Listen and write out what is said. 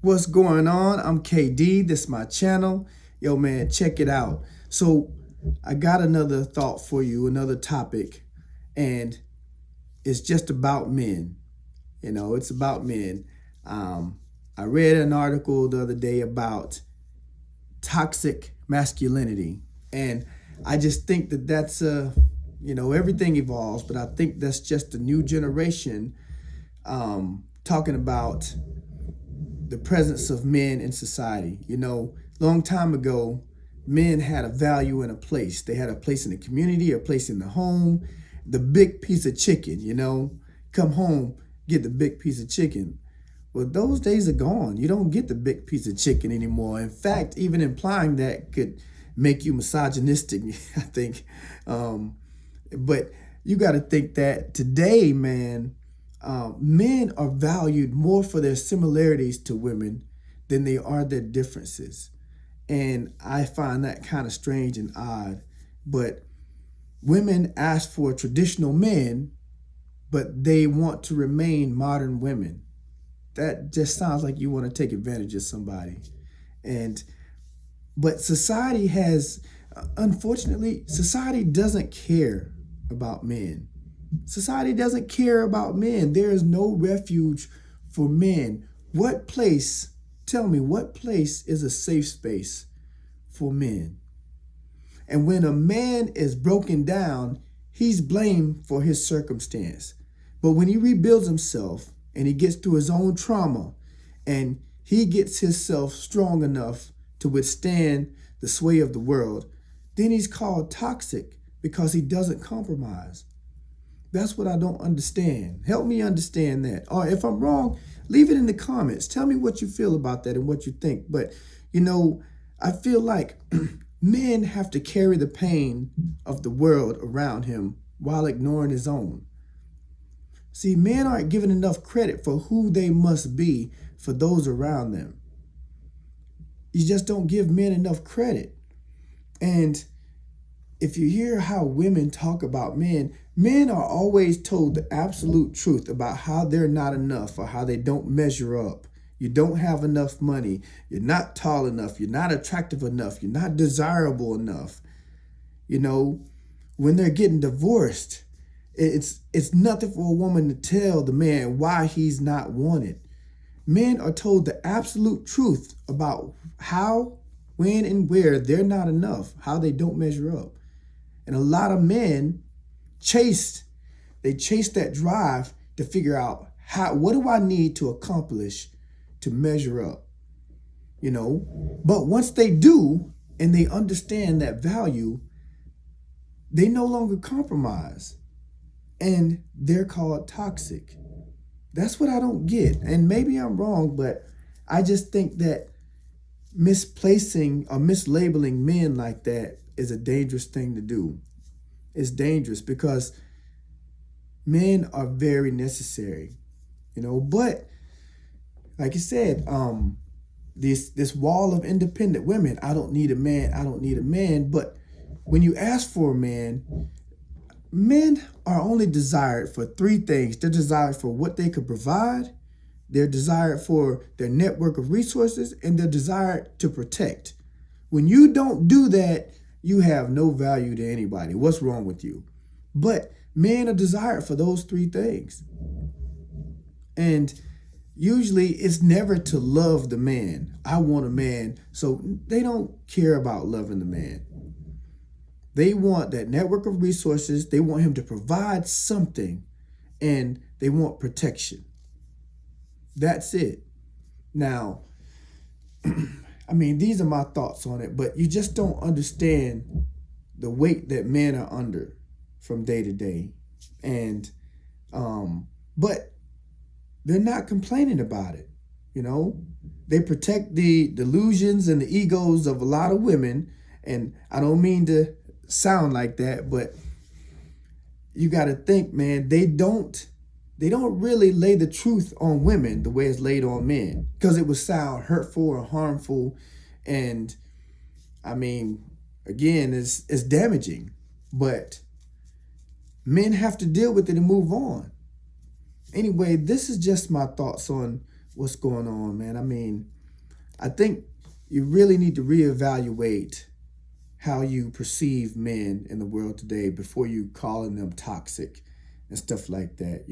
What's going on? I'm KD. This is my channel. Yo, man, check it out. So I got another thought for you, another topic, and it's just about men. It's about men. I read an article the other day about toxic masculinity, and I just think that everything evolves, but I think that's just a new generation talking about the presence of men in society. Long time ago, men had a value and a place. They had a place in the community, a place in the home, the big piece of chicken, come home, get the big piece of chicken. Well, those days are gone. You don't get the big piece of chicken anymore. In fact, even implying that could make you misogynistic, I think. But you got to think that today, man, men are valued more for their similarities to women than they are their differences. And I find that kind of strange and odd. But women ask for traditional men, but they want to remain modern women. That just sounds like you want to take advantage of somebody. But society unfortunately, society doesn't care about men. Society doesn't care about men. There is no refuge for men. Tell me, what place is a safe space for men? And when a man is broken down, he's blamed for his circumstance. But when he rebuilds himself and he gets through his own trauma and he gets himself strong enough to withstand the sway of the world, then he's called toxic because he doesn't compromise. That's what I don't understand. Help me understand that. Or if I'm wrong, leave it in the comments. Tell me what you feel about that and what you think. But, I feel like men have to carry the pain of the world around him while ignoring his own. See, men aren't given enough credit for who they must be for those around them. You just don't give men enough credit. And if you hear how women talk about men, men are always told the absolute truth about how they're not enough or how they don't measure up. You don't have enough money. You're not tall enough. You're not attractive enough. You're not desirable enough. When they're getting divorced, it's nothing for a woman to tell the man why he's not wanted. Men are told the absolute truth about how, when, and where they're not enough, how they don't measure up. And a lot of men chase that drive to figure out what do I need to accomplish to measure up, But once they do and they understand that value, they no longer compromise and they're called toxic. That's what I don't get. And maybe I'm wrong, but I just think that misplacing or mislabeling men like that is a dangerous thing to do. It's dangerous because men are very necessary, but like you said, this wall of independent women, I don't need a man. But when you ask for a man, men are only desired for three things. They're desired for what they could provide, they're desired for their network of resources, and they're desired to protect. When you don't do that, you have no value to anybody. What's wrong with you? But men are desired for those three things. And usually it's never to love the man. I want a man. So they don't care about loving the man. They want that network of resources. They want him to provide something, and they want protection. That's it. Now, these are my thoughts on it, but you just don't understand the weight that men are under from day to day. And, but they're not complaining about it. They protect the delusions and the egos of a lot of women. And I don't mean to sound like that, but you got to think, man, they don't really lay the truth on women the way it's laid on men, because it would sound hurtful or harmful. And again, it's damaging, but men have to deal with it and move on. Anyway, this is just my thoughts on what's going on, man. I mean, I think you really need to reevaluate how you perceive men in the world today before you calling them toxic and stuff like that.